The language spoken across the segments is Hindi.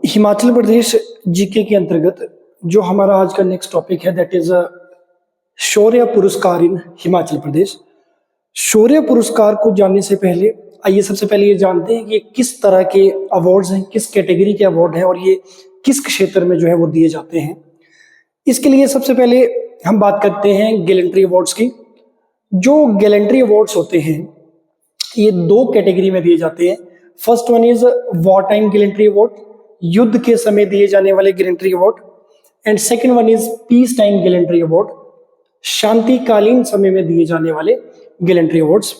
हिमाचल प्रदेश जीके के अंतर्गत जो हमारा आज का नेक्स्ट टॉपिक है दैट इज शौर्य पुरस्कार इन हिमाचल प्रदेश। शौर्य पुरस्कार को जानने से पहले आइए सबसे पहले ये जानते हैं कि ये किस तरह के अवार्ड्स हैं, किस कैटेगरी के अवार्ड हैं और ये किस क्षेत्र में जो है वो दिए जाते हैं। इसके लिए सबसे पहले हम बात करते हैं गैलेंट्री अवार्ड्स की। जो गैलेंट्री अवार्ड्स होते हैं ये दो कैटेगरी में दिए जाते हैं। First one is war time gallantry award, युद्ध के समय दिए जाने वाले gallantry award, and second one is peace time gallantry award, शांतिकालीन समय में दिए जाने वाले गैलेंट्री अवार्ड्स।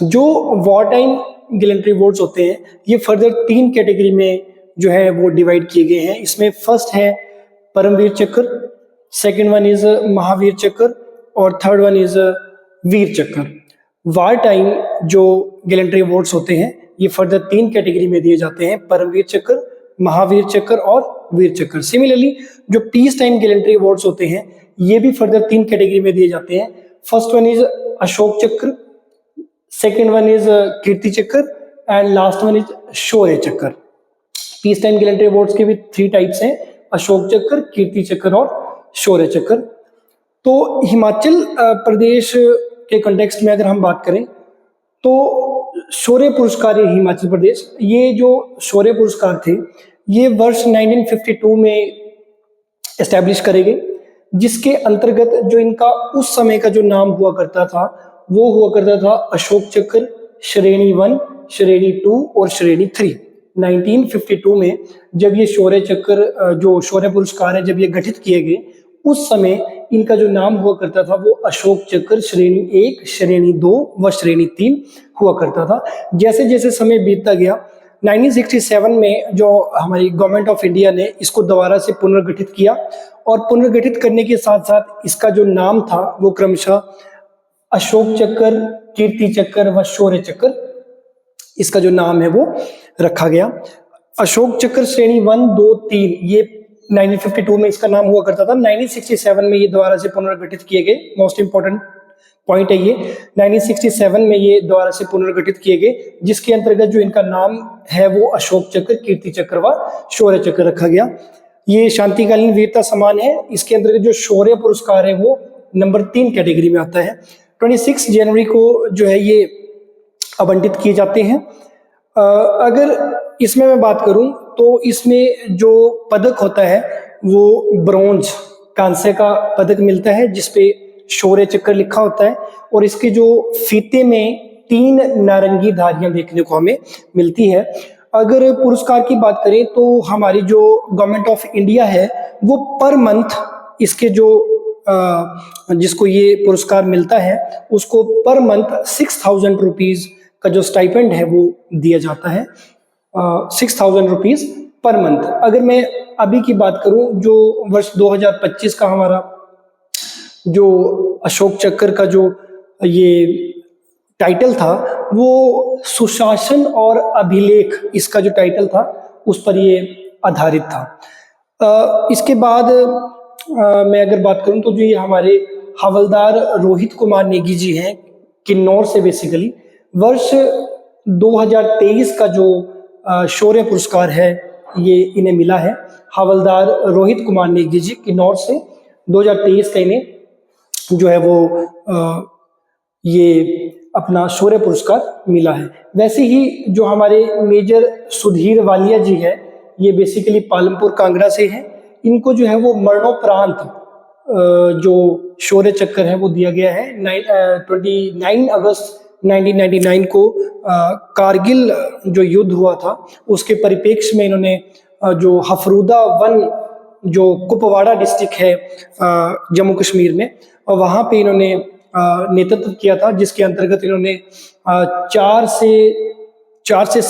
जो वॉर टाइम गैलेंट्री अवार्ड्स होते हैं ये फर्दर तीन कैटेगरी में जो है वो डिवाइड किए गए हैं। इसमें फर्स्ट है परमवीर चक्र, सेकंड वन इज महावीर चक्र और थर्ड वन इज वीर चक्र। वॉर टाइम जो गैलेंट्री अवार्ड्स होते हैं ये फर्दर तीन कैटेगरी में दिए जाते हैं, परमवीर चक्र, महावीर चक्र और वीर चक्र। सिमिलरली जो पीस टाइम गैलेंट्री अवार्ड्स होते हैं ये भी फर्दर तीन कैटेगरी में दिए जाते हैं। फर्स्ट वन इज अशोक चक्र, सेकंड वन इज कीर्ति चक्र एंड लास्ट वन इज शौर्य चक्र। पीस टाइम गैलेंट्री अवार्ड्स के भी थ्री टाइप्स हैं, अशोक चक्र, कीर्ति चक्र और शौर्य चक्र। तो हिमाचल प्रदेश के कॉन्टेक्स्ट में अगर हम बात करें तो शौर्य पुरस्कार हिमाचल प्रदेश, ये जो शौर्य पुरस्कार थे ये वर्ष 1952 में एस्टैब्लिश करे गए, जिसके अंतर्गत जो इनका उस समय का जो नाम हुआ करता था वो हुआ करता था अशोक चक्र श्रेणी 1, श्रेणी 2 और श्रेणी 3। 1952 में जब ये शौर्य चक्र जो शौर्य पुरस्कार है जब ये गठित किए गए उस समय इनका जो नाम हुआ करता था वो अशोक चक्र श्रेणी 1, श्रेणी 2 व श्रेणी 3 हुआ करता था। जैसे जैसे समय बीतता गया 1967 में जो हमारी गवर्नमेंट ऑफ इंडिया ने इसको दोबारा से पुनर्गठित किया और पुनर्गठित करने के साथ साथ इसका जो नाम था वो क्रमशः अशोक चक्र, कीर्ति चक्र व शौर्य चक्र इसका जो नाम है वो रखा गया। अशोक चक्र श्रेणी 1, 2, 3 ये 1952 में इसका नाम हुआ करता था। 1967 में ये दोबारा से पुनर्गठित किए गए, मोस्ट इंपॉर्टेंट पॉइंट है ये, 1967 में ये दोबारा से पुनर्गठित किए गए जिसके अंतर्गत जो इनका नाम है वो अशोक चक्र, कीर्ति चक्र व शौर्य चक्र रखा गया। ये शांतिकालीन वीरता सम्मान है। इसके अंतर्गत जो शौर्य पुरस्कार है वो नंबर 3 कैटेगरी में आता है। 26 जनवरी को जो है ये आवंटित किए जाते हैं। अगर इसमें मैं बात करूं तो इसमें जो पदक होता है वो ब्रॉन्ज, कांस्य का पदक मिलता है जिसपे शौर्य चक्र लिखा होता है और इसके जो फीते में 3 नारंगी धारियां देखने को हमें मिलती है। अगर पुरस्कार की बात करें तो हमारी जो गवर्नमेंट ऑफ इंडिया है वो पर मंथ इसके जो जिसको ये पुरस्कार मिलता है उसको पर मंथ 6,000 रुपीज का जो स्टाइपेंड है वो दिया जाता है, 6,000 रुपीज पर मंथ। अगर मैं अभी की बात करूं जो वर्ष 2025 का हमारा जो अशोक चक्र का जो ये टाइटल था वो सुशासन और अभिलेख, इसका जो टाइटल था उस पर ये आधारित था। इसके बाद मैं अगर बात करूं तो जो ये हमारे हवलदार रोहित कुमार नेगी जी हैं किन्नौर से, बेसिकली वर्ष 2023 का जो शौर्य पुरस्कार है ये इन्हें मिला है। हवलदार रोहित कुमार नेगी जी किन्नौर से 2023 का इन्हें जो है वो ये अपना शौर्य पुरस्कार मिला है। वैसे ही जो हमारे मेजर सुधीर वालिया जी है ये बेसिकली पालमपुर कांगड़ा से हैं। इनको जो है वो मरणोपरांत जो शौर्य चक्र है वो दिया गया है। 29 अगस्त 1999 को कारगिल जो युद्ध हुआ था उसके परिप्रेक्ष्य में इन्होंने जो हफरूदा वन जो कुपवाड़ा डिस्ट्रिक्ट है जम्मू कश्मीर में, और वहाँ पे इन्होंने नेतृत्व किया था जिसके अंतर्गत इन्होंने 4 से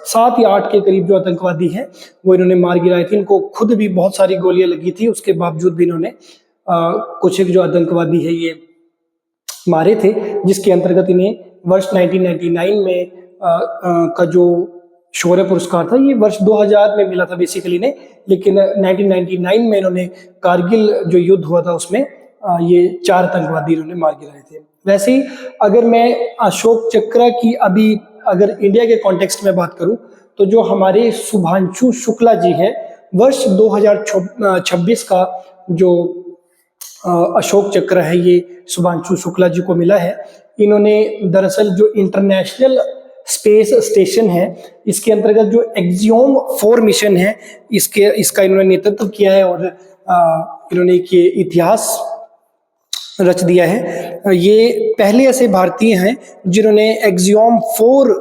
7 या 8 के करीब जो आतंकवादी हैं वो इन्होंने मार गिराए थे। इनको खुद भी बहुत सारी गोलियां लगी थी, उसके बावजूद भी इन्होंने कुछ एक जो आतंकवादी है ये मारे थे, जिसके अंतर्गत इन्हें वर्ष 1999 में का जो शौर्य पुरस्कार था ये वर्ष 2000 में मिला था बेसिकली ने, लेकिन 1999 में इन्होंने कारगिल जो युद्ध हुआ था उसमें ये 4 आतंकवादी इन्होंने मार गिराए थे। वैसे ही अगर मैं अशोक चक्र की अभी अगर इंडिया के कॉन्टेक्स्ट में बात करूं तो जो हमारे शुभांशु शुक्ला जी हैं, वर्ष 2026 का जो अशोक चक्र है ये शुभांशु शुक्ला जी को मिला है। इन्होंने दरअसल जो इंटरनेशनल स्पेस स्टेशन है इसके अंतर्गत जो एक्सियोम 4 मिशन है इसका इन्होंने नेतृत्व किया है और इन्होंने एक ये इतिहास रच दिया है। ये पहले ऐसे भारतीय हैं जिन्होंने एक्सियोम 4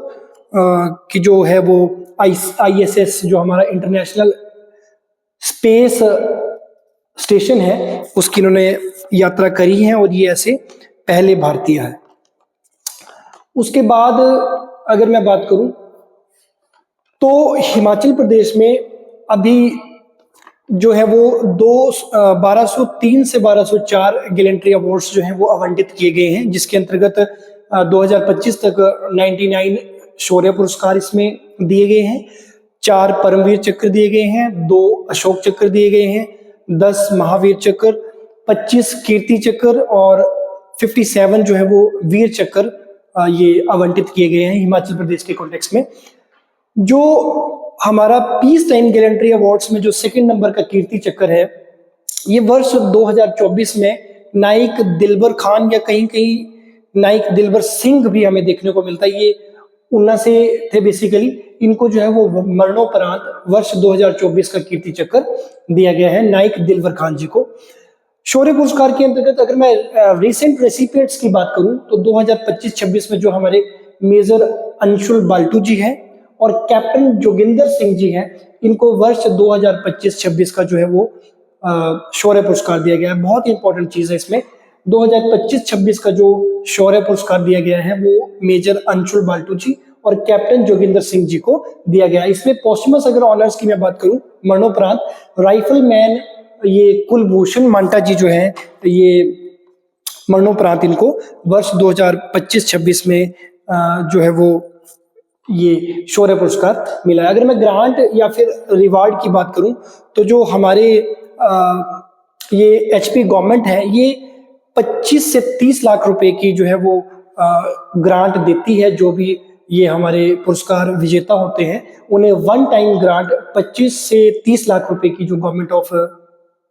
की जो है वो ISS जो हमारा इंटरनेशनल स्पेस स्टेशन है उसकी इन्होंने यात्रा करी है और ये ऐसे पहले भारतीय है। उसके बाद अगर मैं बात करूं तो हिमाचल प्रदेश में अभी जो है वो 1203 से 1204 गैलेंट्री अवार्ड्स जो हैं वो आवंटित किए गए हैं, जिसके अंतर्गत 2025 तक 99 शौर्य पुरस्कार इसमें दिए गए हैं, 4 परमवीर चक्र दिए गए हैं, 2 अशोक चक्र दिए गए हैं, 10 महावीर चक्र, 25 कीर्ति चक्र और 57 जो है वो वीर चक्र ये आवंटित किए गए हैं हिमाचल प्रदेश के कॉन्टेक्स्ट में। जो हमारा पीस टाइम गैलेंट्री अवार्ड्स में जो सेकंड नंबर का कीर्ति चक्र है ये वर्ष 2024 में नाइक दिलबर खान या कहीं कहीं नाइक दिलबर सिंह भी हमें देखने को मिलता है। ये उन्ना से थे बेसिकली, इनको जो है वो मरणोपरांत वर्ष 2024 का कीर्ति चक्र दिया गया है नाइक दिलबर खान जी को। शौर्य पुरस्कार के अंतर्गत अगर मैं रिसेंट रेसिपिएंट्स की बात करूं तो 2025-26 में जो हमारे मेजर अंशुल बाल्टू जी हैं और कैप्टन जोगिंदर सिंह जी हैं, इनको वर्ष 2025-26 का जो है वो शौर्य पुरस्कार दिया गया है। बहुत ही इंपॉर्टेंट चीज है इसमें, 2025-26 का जो शौर्य पुरस्कार दिया गया है वो मेजर अंशुल बाल्टू जी और कैप्टन जोगिंदर सिंह जी को दिया गया है। इसमें पोस्टमस अगर ऑनर्स की मैं बात करूं, मरणोपरांत राइफलमैन ये कुलभूषण मांटा जी जो है ये मरणोपरांत इनको वर्ष 2025-26 में जो है वो ये शौर्य पुरस्कार मिला है। अगर मैं ग्रांट या फिर रिवार्ड की बात करूं तो जो हमारे ये HP गवर्नमेंट है ये 25 से 30 लाख रुपए की जो है वो ग्रांट देती है। जो भी ये हमारे पुरस्कार विजेता होते हैं उन्हें वन टाइम ग्रांट 25 से 30 लाख रुपए की जो गवर्नमेंट ऑफ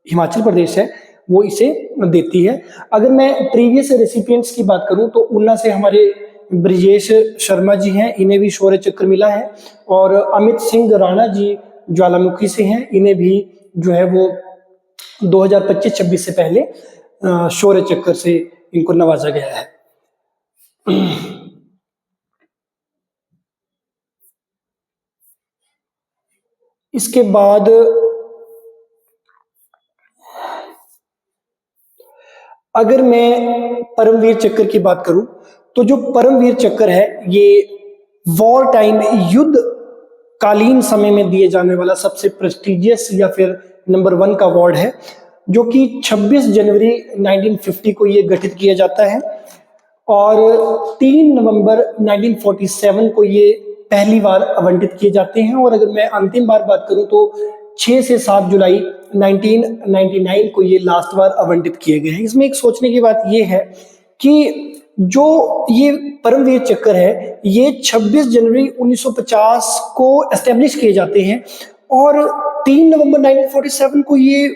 हिमाचल प्रदेश है वो इसे देती है। अगर मैं प्रीवियस रेसिपिएंट्स की बात करूं तो उन्ना से हमारे ब्रिजेश शर्मा जी हैं, इन्हें भी शौर्य चक्र मिला है और अमित सिंह राणा जी ज्वालामुखी से हैं, इन्हें भी जो है वो 2025-26 से पहले शौर्य चक्र से इनको नवाजा गया है। इसके बाद अगर मैं परमवीर चक्र की बात करूं तो जो परमवीर चक्र है ये वॉर टाइम युद्ध कालीन समय में दिए जाने वाला सबसे प्रेस्टिजियस या फिर नंबर 1 का अवार्ड है, जो कि 26 जनवरी 1950 को ये गठित किया जाता है और 3 नवंबर 1947 को ये पहली बार आवंटित किए जाते हैं। और अगर मैं अंतिम बार बात करूं तो 6 से 7 जुलाई 1999 को ये लास्ट बार आवंटित किए गए हैं। इसमें एक सोचने की बात ये है कि जो ये परमवीर चक्र है ये 26 जनवरी 1950 को एस्टेब्लिश किए जाते हैं और 3 नवंबर 1947 को ये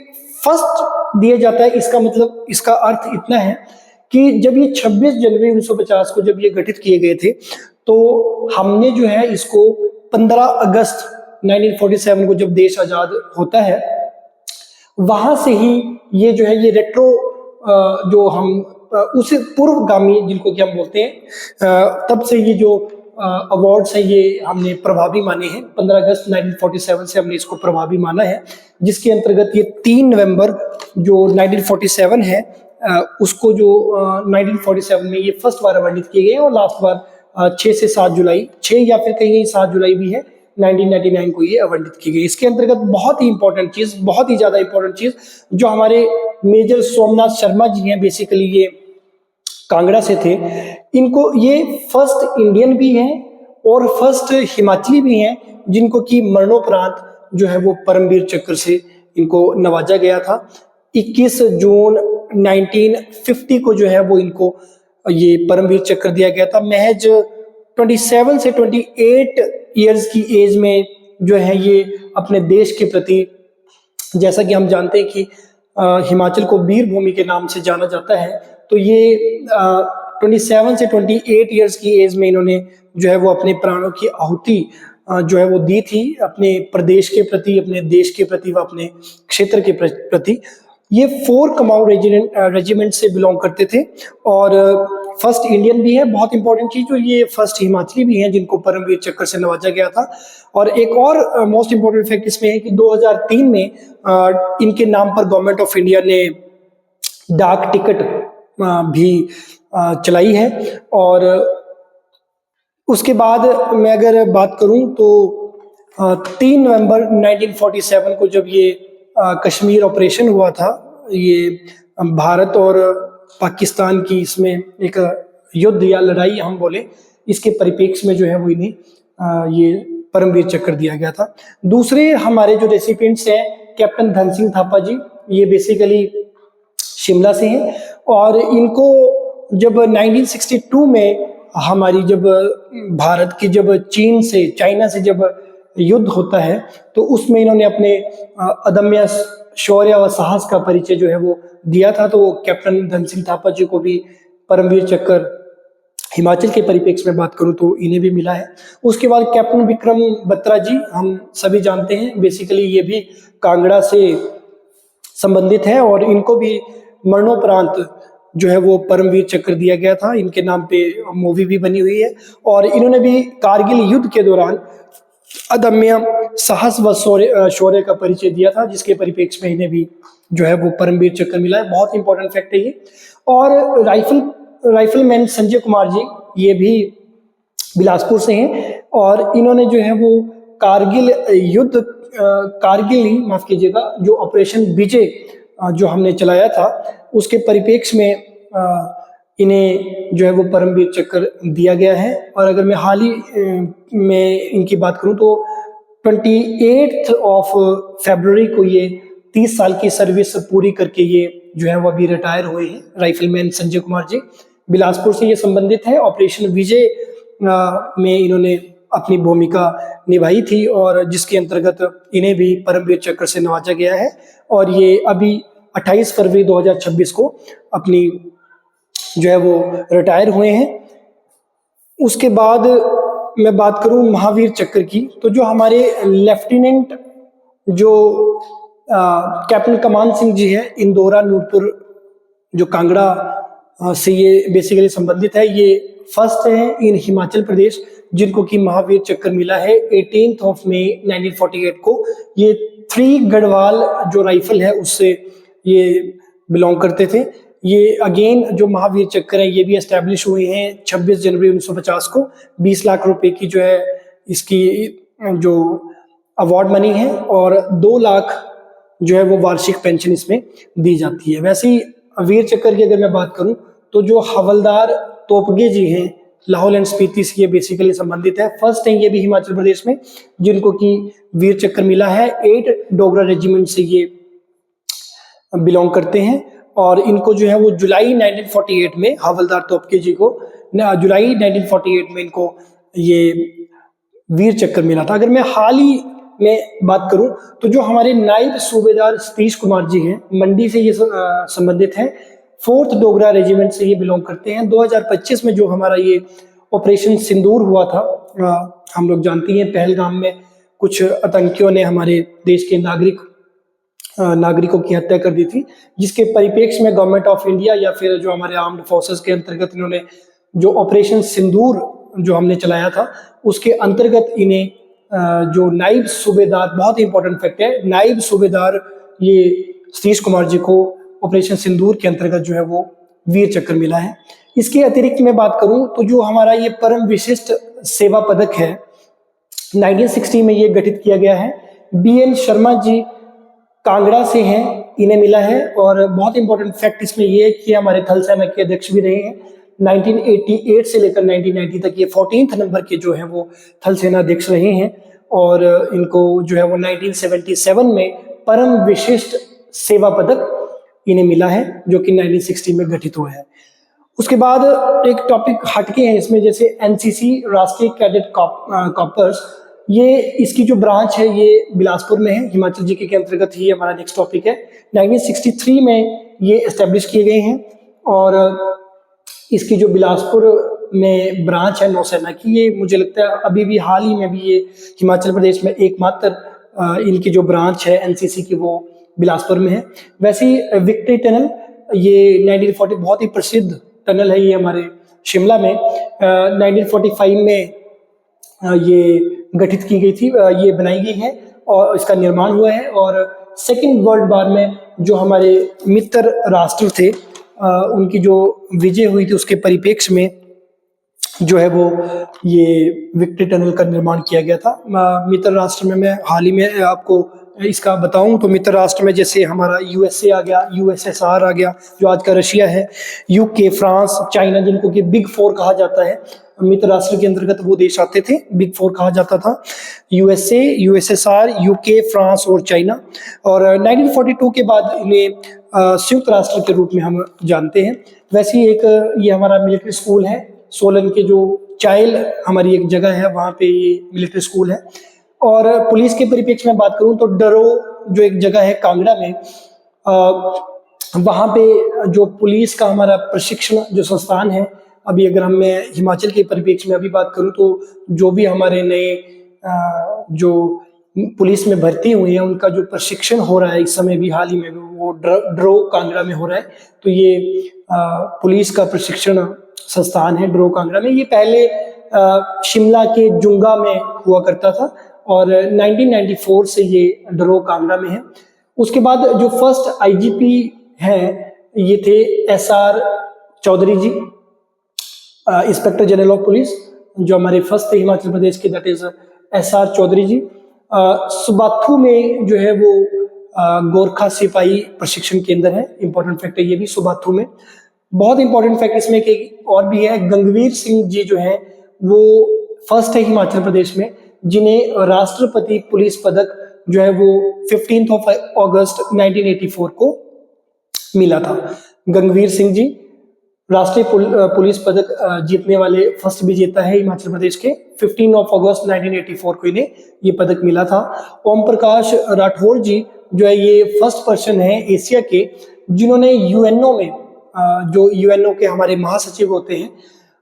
फर्स्ट दिया जाता है। इसका मतलब, इसका अर्थ इतना है कि जब ये 26 जनवरी 1950 को जब ये गठित किए गए थे तो हमने जो है इसको 15 अगस्त 1947 को जब देश आजाद होता है वहां से ही ये जो है ये रेट्रो जो हम उस पूर्वगामी जिनको कि हम बोलते हैं तब से ये जो अवार्ड्स है ये हमने प्रभावी माने हैं। 15 अगस्त 1947 से हमने इसको प्रभावी माना है, जिसके अंतर्गत ये 3 नवंबर जो 1947 है उसको जो 1947 में ये फर्स्ट बार आवंटित किए गए और लास्ट बार 6 से 7 जुलाई 6 या फिर कहीं 7 जुलाई भी है 1999 को ये आवंटित की गई। इसके अंतर्गत बहुत ही इंपॉर्टेंट चीज, बहुत ही ज्यादा इंपॉर्टेंट चीज, जो हमारे मेजर सोमनाथ शर्मा जी हैं, बेसिकली ये कांगड़ा से थे, इनको ये फर्स्ट इंडियन भी हैं और फर्स्ट हिमाचली भी हैं जिनको कि मरणोपरांत जो है वो परमवीर चक्र से इनको नवाजा गया था। 21 जून 1950 को जो है वो इनको ये परमवीर चक्र दिया गया था। महज 27 से 28 ईयर्स की एज में जो है ये अपने देश के प्रति, जैसा कि हम जानते हैं कि हिमाचल को वीर भूमि के नाम से जाना जाता है, तो ये 27 से 28 ईयर्स की एज में इन्होंने जो है वो अपने प्राणों की आहुति जो है वो दी थी अपने प्रदेश के प्रति, अपने देश के प्रति व अपने क्षेत्र के प्रति। ये 4 कमाऊ रेजिमेंट से बिलोंग करते थे और फर्स्ट इंडियन भी है, बहुत इंपॉर्टेंट चीज, जो ये फर्स्ट हिमाचली भी हैं जिनको परमवीर चक्र से नवाजा गया था। और एक और मोस्ट इंपॉर्टेंट फैक्ट इसमें है कि 2003 में इनके नाम पर गवर्नमेंट ऑफ इंडिया ने डाक टिकट भी चलाई है। और उसके बाद मैं अगर बात करूं तो 3 नवंबर 1947 को जब ये कश्मीर ऑपरेशन हुआ था, ये भारत और पाकिस्तान की इसमें एक युद्ध या लड़ाई हम बोले, इसके परिप्रेक्ष्य में जो है वो इन्हें ये परमवीर चक्र दिया गया था। दूसरे हमारे जो रेसिपिएंट्स हैं कैप्टन धन सिंह थापा जी, ये बेसिकली शिमला से हैं और इनको जब 1962 में हमारी जब भारत की जब चीन से, चाइना से जब युद्ध होता है तो उसमें इन्होंने अपने अदम्य शौर्य व साहस का परिचय जो है वो दिया था। तो कैप्टन धन सिंह थापा जी को भी परमवीर चक्र हिमाचल के परिप्रेक्ष्य में बात करूं तो इन्हें भी मिला है। उसके बाद कैप्टन विक्रम बत्रा जी, हम सभी जानते हैं, बेसिकली ये भी कांगड़ा से संबंधित है और इनको भी मरणोपरांत जो है वो परमवीर चक्र दिया गया था। इनके नाम पे मूवी भी बनी हुई है और इन्होंने भी कारगिल युद्ध के दौरान अदम्य साहस व शौर्य का परिचय दिया था, जिसके परिप्रेक्ष्य में इन्हें भी जो है वो परमवीर चक्र मिला है। बहुत इंपॉर्टेंट फैक्ट है ये। और राइफलमैन संजय कुमार जी, ये भी बिलासपुर से हैं और इन्होंने जो है वो कारगिल युद्ध, कारगिल ही माफ कीजिएगा, जो ऑपरेशन विजय जो हमने चलाया था उसके परिप्रेक्ष्य में इन्हें जो है वो परमवीर चक्र दिया गया है। और अगर मैं हाल ही में इनकी बात करूं तो 28 फरवरी को ये 30 साल की सर्विस पूरी करके ये जो है वो अभी रिटायर हुए हैं। राइफलमैन संजय कुमार जी बिलासपुर से ये संबंधित है। ऑपरेशन विजय में इन्होंने अपनी भूमिका निभाई थी और जिसके अंतर्गत इन्हें भी परमवीर चक्र से नवाजा गया है और ये अभी 28 फरवरी 2026 को अपनी जो है वो रिटायर हुए हैं। उसके बाद मैं बात करूं महावीर चक्र की, तो जो हमारे लेफ्टिनेंट जो कैप्टन कमान सिंह जी है, इंदौरा नूरपुर जो कांगड़ा से ये बेसिकली संबंधित है, ये फर्स्ट है इन हिमाचल प्रदेश जिनको कि महावीर चक्र मिला है 18 मई 1948 को। ये 3 गढ़वाल जो राइफल है उससे ये बिलोंग करते थे। ये अगेन जो महावीर चक्र है ये भी एस्टेब्लिश हुए हैं 26 जनवरी 1950 को। 20 लाख रुपए की जो है इसकी जो अवार्ड मनी है और 2 लाख जो है वो वार्षिक पेंशन इसमें दी जाती है। वैसे ही वीर चक्र की अगर मैं बात करूं तो जो हवलदार तोपगे जी हैं लाहौल एंड स्पीति से ये बेसिकली संबंधित है। फर्स्ट है ये भी हिमाचल प्रदेश में जिनको कि वीर चक्र मिला है। 8 डोगरा रेजिमेंट से ये बिलोंग करते हैं और इनको जो है वो जुलाई 1948 में हवलदार तोपगे जी को जुलाई 1948 में इनको ये वीर चक्र मिला था। अगर मैं हाल ही में बात करूं तो जो हमारे नायब सूबेदार सतीश कुमार जी हैं मंडी से ये संबंधित हैं। 4th डोगरा रेजिमेंट से ये बिलोंग करते हैं। 2025 में जो हमारा ये ऑपरेशन सिंदूर हुआ था, हम लोग जानते हैं पहलगाम में कुछ आतंकियों ने हमारे देश के नागरिकों की हत्या कर दी थी, जिसके परिप्रेक्ष्य में गवर्नमेंट ऑफ इंडिया या फिर जो हमारे आर्म्ड फोर्सेस के अंतर्गत इन्होंने जो ऑपरेशन सिंदूर जो हमने चलाया था उसके अंतर्गत इन्हें जो नायब सूबेदार, बहुत इंपॉर्टेंट फैक्ट है, नायब सूबेदार ये सतीश कुमार जी को ऑपरेशन सिंदूर के अंतर्गत जो है वो वीर चक्र मिला है। इसके अतिरिक्त मैं बात करूं तो जो हमारा ये परम विशिष्ट सेवा पदक है 1960 में ये गठित किया गया है। BN शर्मा जी कांगड़ा से हैं, इन्हें मिला है। और बहुत इंपॉर्टेंट फैक्ट इसमें ये है कि हमारे थल सेना के अध्यक्ष भी रहे हैं 1988 से लेकर 1990 तक। ये 14th नंबर के जो है वो थल सेना अध्यक्ष रहे हैं और इनको जो है वो 1977 में परम विशिष्ट सेवा पदक इन्हें मिला है जो कि 1960 में गठित हुआ है। उसके बाद एक टॉपिक हटके हैं इसमें, जैसे NCC राष्ट्रीय कैडेट कॉर्प्स ये इसकी जो ब्रांच है ये बिलासपुर में है, हिमाचल जीके के अंतर्गत ही हमारा नेक्स्ट टॉपिक है। 1963 में ये एस्टेब्लिश किए गए हैं और इसकी जो बिलासपुर में ब्रांच है नौसेना की, ये मुझे लगता है अभी भी हाल ही में भी ये हिमाचल प्रदेश में एकमात्र इनकी जो ब्रांच है एनसीसी की वो बिलासपुर में है। वैसे ही विक्ट्री टनल ये 1940 बहुत ही प्रसिद्ध टनल है, ये हमारे शिमला में 1945 में ये गठित की गई थी, ये बनाई गई है और इसका निर्माण हुआ है। और सेकेंड वर्ल्ड वॉर में जो हमारे मित्र राष्ट्र थे उनकी जो विजय हुई थी उसके परिप्रेक्ष्य में जो है वो ये विक्ट्री टनल का निर्माण किया गया था। मित्र राष्ट्र में मैं हाल ही में आपको इसका बताऊं तो मित्र राष्ट्र में जैसे हमारा यूएसए आ गया, यूएसएसआर आ गया जो आज का रशिया है, यूके, फ्रांस, चाइना, जिनको कि बिग फोर कहा जाता है, मित्र राष्ट्र के अंतर्गत वो देश आते थे, बिग फोर कहा जाता था। यूएसए, यूएसएसआर, यूके, फ्रांस और चाइना। और 1942 के बाद इन्हें संयुक्त राष्ट्र के रूप में हम जानते हैं। वैसे ही एक ये हमारा मिलिट्री स्कूल है, सोलन के जो चाइल हमारी एक जगह है वहाँ पे ये मिलिट्री स्कूल है। और पुलिस के परिप्रेक्ष्य में बात करूँ तो डरो जो एक जगह है कांगड़ा में, वहाँ पे जो पुलिस का हमारा प्रशिक्षण जो संस्थान है, अभी अगर हम मैं हिमाचल के परिप्रेक्ष्य में अभी बात करूँ तो जो भी हमारे नए जो पुलिस में भर्ती हुए हैं उनका जो प्रशिक्षण हो रहा है इस समय भी हाल ही में वो ड्रो कांगड़ा में हो रहा है। तो ये पुलिस का प्रशिक्षण संस्थान है ड्रो कांगड़ा में। ये पहले शिमला के जुंगा में हुआ करता था और 1994 से ये ड्रो कांगड़ा में है। उसके बाद जो फर्स्ट आईजीपी हैं ये थे SR Chaudhary ji, inspector general of police, जो हमारे फर्स्ट थे हिमाचल प्रदेश के, that is SR Chaudhary ji. Subathu में जो है वो गोरखा सिपाही प्रशिक्षण केंद्र है, इंपॉर्टेंट फैक्ट है ये भी सुबाथू में। बहुत इंपॉर्टेंट फैक्ट इसमें कि और भी है, गंगवीर सिंह जी जो है वो फर्स्ट है हिमाचल प्रदेश में जिन्हें राष्ट्रपति पुलिस पदक जो है वो 15 अगस्त 1984 को मिला था। गंगवीर सिंह जी राष्ट्रीय पुलिस पदक जीतने वाले फर्स्ट विजेता है हिमाचल प्रदेश के। 15 अगस्त 1984 को इन्हें ये पदक मिला था। ओम प्रकाश राठौर जी जो है ये फर्स्ट पर्सन है एशिया के जिन्होंने यूएनओ में जो यूएनओ के हमारे महासचिव होते हैं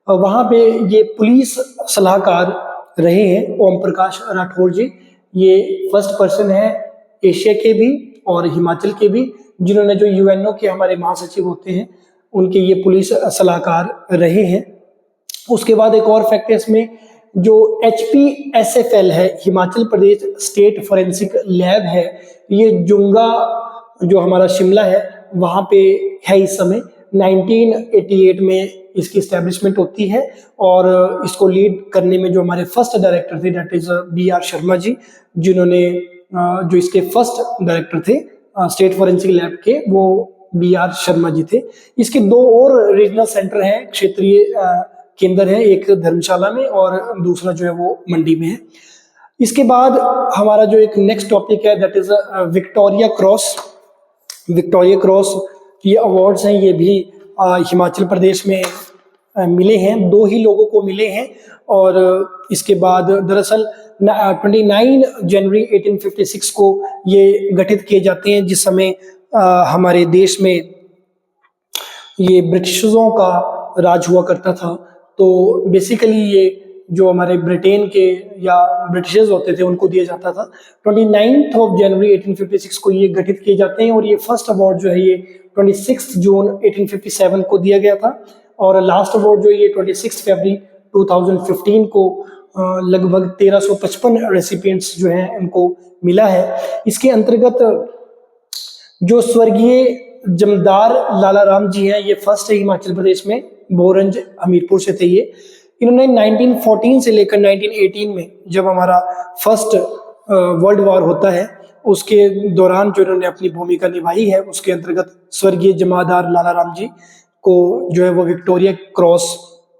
वहाँ पे ये पुलिस सलाहकार रहे हैं। ओम प्रकाश राठौर जी ये फर्स्ट पर्सन है एशिया के भी और हिमाचल के भी जिन्होंने जो यूएनओ के हमारे महासचिव होते हैं उनके ये पुलिस सलाहकार रहे हैं। उसके बाद एक और फैक्ट है इसमें, जो HPSFL है, Himachal Pradesh state forensic lab है, ये जुंगा जो हमारा शिमला है वहाँ पे है इस समय। 1988 में इसकी एस्टेब्लिशमेंट होती है और इसको लीड करने में जो हमारे फर्स्ट डायरेक्टर थे that is BR Sharma ji, जिन्होंने जो इसके फर्स्ट डायरेक्टर थे स्टेट फॉरेंसिक लैब के वो BR शर्मा जी थे। इसके दो और रीजनल सेंटर हैं, क्षेत्रीय केंद्र है, एक धर्मशाला में और दूसरा जो है वो मंडी में है। इसके बाद हमारा जो एक नेक्स्ट टॉपिक है that is Victoria cross. Victoria cross ये अवार्ड्स हैं, ये भी हिमाचल प्रदेश में मिले हैं, दो ही लोगों को मिले हैं। और इसके बाद दरअसल 29 जनवरी 1856 को ये गठित किए जाते हैं जिस समय हमारे देश में ये ब्रिटिशर्सों का राज हुआ करता था। तो बेसिकली ये जो हमारे ब्रिटेन के या ब्रिटिशर्स होते थे उनको दिया जाता था। 29 जनवरी 1856 को ये गठित किए जाते हैं और ये फर्स्ट अवार्ड जो है ये 26 जून 1857 को दिया गया था और लास्ट अवार्ड जो ये 26 फरवरी 2015 को लगभग 1355 रेसिपिएंट्स जो हैं उनको मिला है। इसके अंतर्गत जो स्वर्गीय जमदार लाला राम जी हैं ये फर्स्ट है हिमाचल प्रदेश में, भोरंज हमीरपुर से थे ये। इन्होंने 1914 से लेकर 1918 में जब हमारा फर्स्ट वर्ल्ड वॉर होता है उसके दौरान जो इन्होंने अपनी भूमिका निभाई है उसके अंतर्गत स्वर्गीय जमादार लाला राम जी को जो है वो विक्टोरिया क्रॉस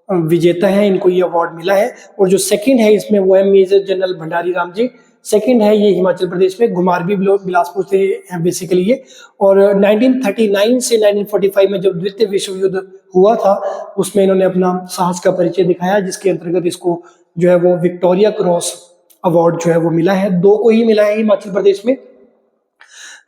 विजेता है, इनको ये अवार्ड मिला है। और जो सेकंड है इसमें वो है major general Bhandari Ram ji, second है ये हिमाचल प्रदेश में, घुमारवी बिलासपुर से हैं बेसिकली ये। और 1939 से 1945 में जब द्वितीय विश्व युद्ध हुआ था उसमें इन्होंने अपना साहस का परिचय दिखाया जिसके अंतर्गत इसको जो है वो विक्टोरिया क्रॉस अवार्ड जो है वो मिला है। 2 को ही मिला है हिमाचल प्रदेश में,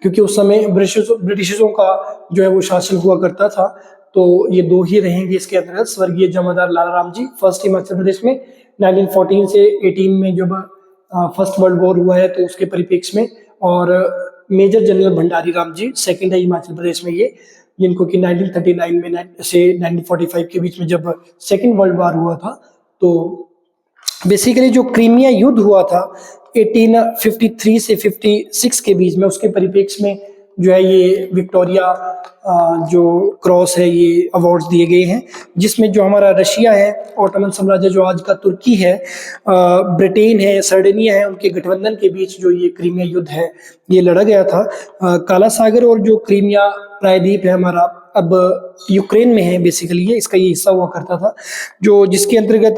क्योंकि उस समय ब्रिटिशर्सों का जो है वो शासन हुआ करता था, तो ये 2 ही रहेंगे इसके अंतर्गत। स्वर्गीय जमादार लाला राम जी फर्स्ट हिमाचल प्रदेश में 1914 से 18 में जब फर्स्ट वर्ल्ड वॉर हुआ है तो उसके परिप्रेक्ष्य में, और major general Bhandari Ram ji second है हिमाचल प्रदेश में ये, जिनको कि 1939 में से 1945 के बीच में जब सेकंड वर्ल्ड वॉर हुआ था, तो बेसिकली जो क्रीमिया युद्ध हुआ था 1853 से 56 के बीच में, उसके परिप्रेक्ष्य में जो है ये विक्टोरिया जो क्रॉस है ये अवार्ड्स दिए गए हैं, जिसमें जो हमारा रशिया है, ऑटोमन साम्राज्य जो आज का तुर्की है, ब्रिटेन है, सर्डेनिया है, उनके गठबंधन के बीच जो ये क्रीमिया युद्ध है ये लड़ा गया था। काला सागर और जो क्रीमिया प्रायद्वीप है हमारा, अब यूक्रेन में है बेसिकली, ये इसका ये हिस्सा हुआ करता था, जो जिसके अंतर्गत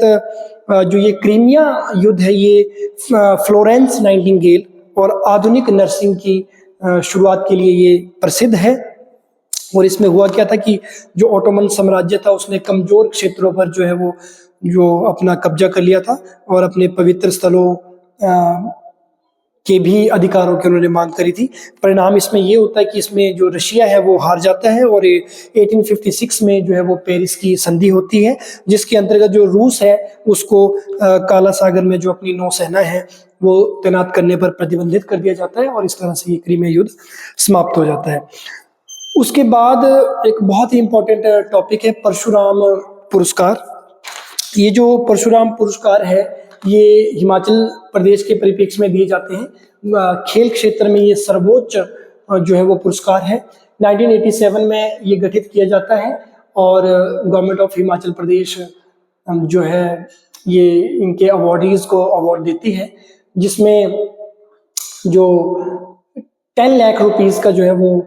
जो ये क्रीमिया युद्ध है ये फ्लोरेंस नाइटिंगेल और आधुनिक नर्सिंग की शुरुआत के लिए ये प्रसिद्ध है। और इसमें हुआ क्या था कि जो ऑटोमन साम्राज्य था उसने कमजोर क्षेत्रों पर जो है वो जो अपना कब्जा कर लिया था, और अपने पवित्र स्थलों के भी अधिकारों की उन्होंने मांग करी थी। परिणाम इसमें ये होता है कि इसमें जो रशिया है वो हार जाता है, और 1856 में जो है वो पेरिस की संधि होती है, जिसके अंतर्गत जो रूस है उसको काला सागर में जो अपनी नौसेना है वो तैनात करने पर प्रतिबंधित कर दिया जाता है, और इस तरह से ये क्रीमिया युद्ध समाप्त हो जाता है। उसके बाद एक बहुत ही इंपॉर्टेंट टॉपिक है परशुराम पुरस्कार। ये जो परशुराम पुरस्कार है ये हिमाचल प्रदेश के परिप्रेक्ष्य में दिए जाते हैं। खेल क्षेत्र में ये सर्वोच्च जो है वो पुरस्कार है। 1987 में ये गठित किया जाता है, और गवर्नमेंट ऑफ हिमाचल प्रदेश जो है ये इनके अवार्डीज को अवार्ड देती है, जिसमें जो 10 लाख रुपीस का जो है वो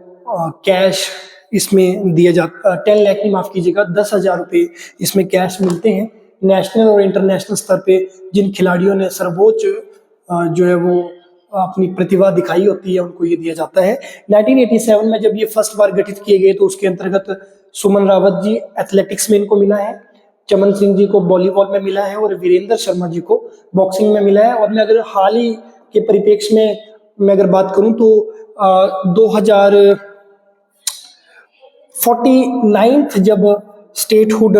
कैश इसमें दिया जाता, 10 लाख नहीं माफ कीजिएगा, 10,000 रुपये इसमें कैश मिलते हैं। नेशनल और इंटरनेशनल स्तर पे जिन खिलाड़ियों ने सर्वोच्च जो है वो अपनी प्रतिभा दिखाई होती है उनको ये दिया जाता है। 1987 में जब ये फर्स्ट बार गठित किए गए तो उसके अंतर्गत सुमन रावत जी एथलेटिक्स में इनको मिला है, चमन सिंह जी को वॉलीबॉल में मिला है, और वीरेंद्र शर्मा जी को बॉक्सिंग में मिला है। और मैं अगर हाल ही के परिप्रेक्ष्य में मैं अगर बात करूं तो 2049 जब स्टेटहुड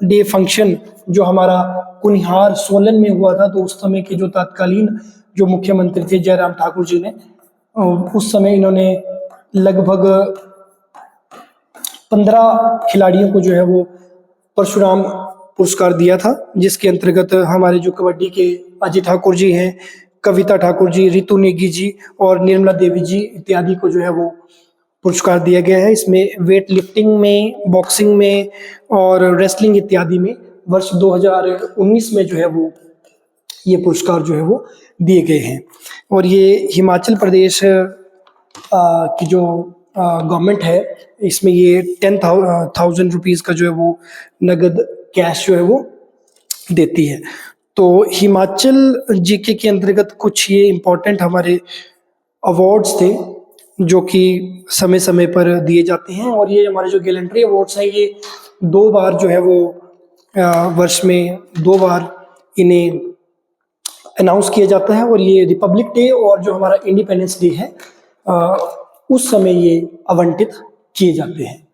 डे फंक्शन जो हमारा कुनिहार सोलन में हुआ था, तो उस समय के जो तत्कालीन जो मुख्यमंत्री थे जयराम ठाकुर जी ने, उस समय इन्होंने लगभग 15 खिलाड़ियों को जो है वो परशुराम पुरस्कार दिया था, जिसके अंतर्गत हमारे जो कबड्डी के अजय ठाकुर जी हैं, कविता ठाकुर जी, रितु नेगी जी और निर्मला देवी जी इत्यादि को जो है वो पुरस्कार दिया गया है। इसमें वेट लिफ्टिंग में, बॉक्सिंग में और रेसलिंग इत्यादि में वर्ष 2019 में जो है वो ये पुरस्कार जो है वो दिए गए हैं। और ये हिमाचल प्रदेश की जो गवर्नमेंट है इसमें ये 10,000 रुपीज़ का जो है वो नगद कैश जो है वो देती है। तो हिमाचल जीके के अंतर्गत कुछ ये इम्पोर्टेंट हमारे अवार्ड्स थे जो कि समय समय पर दिए जाते हैं, और ये हमारे जो गैलेंट्री अवार्ड्स हैं ये 2 बार जो है वो वर्ष में 2 बार इन्हें अनाउंस किया जाता है, और ये रिपब्लिक डे और जो हमारा इंडिपेंडेंस डे है उस समय ये आवंटित किए जाते हैं।